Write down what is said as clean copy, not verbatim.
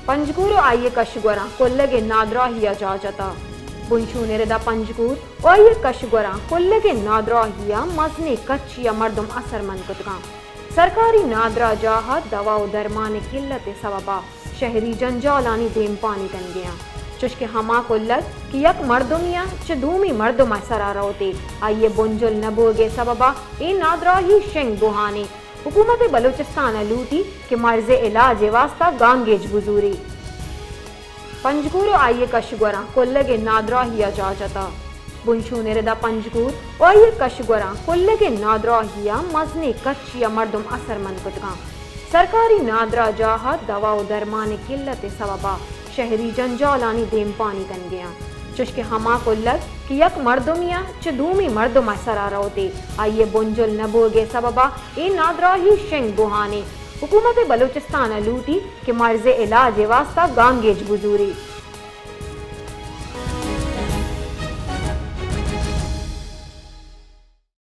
पंजगूर आइये कशगोरा कोल्लगे नादरा हिया जाजता बुंशू नेरेदा पंजगूर आइये कशगोरा कोल्लगे नादरा हिया मजने कच्चिया मर्दम असर मन कुतगा सरकारी नादरा जाहा दवा दरमान किल्लत सबबा शहरी जंजालानी देम पानी तन गया चुश्के हमा कोल्लत कि यक मर्दुमिया चदूमी मर्दुमा सरारोते आइये बुंजुल नबोगे सबबा ए नादरा ही शेंग बुहाने हुकूमत बलूचिस्तान लूटी के मर्ज इलाज वास्ता गांगेज बुजूरी पंजगूर आइये कशगोरा कोल्लगे नादरा हिया जाजता बुंशू नेरेदा पंजगूर आइये कशगोरा कोल्लगे नादरा हिया मजने कच्चिया मर्दुम असर मन कुतगा सरकारी नादरा जाहा दवा दरमान किल्लत सबबा शहरी जंजालानी देम पानी तन गया चुश्के हमा कोल्लत कि यक मर्दुमिया चदूमी मर्दुमा सरारोते आइये बुंजुल नबोगे सबबा ए नादरा ही शेंग बुहाने हुकूमत बलूचिस्तान लूटी के मर्ज इलाज वास्ता गांगेज बुजूरी।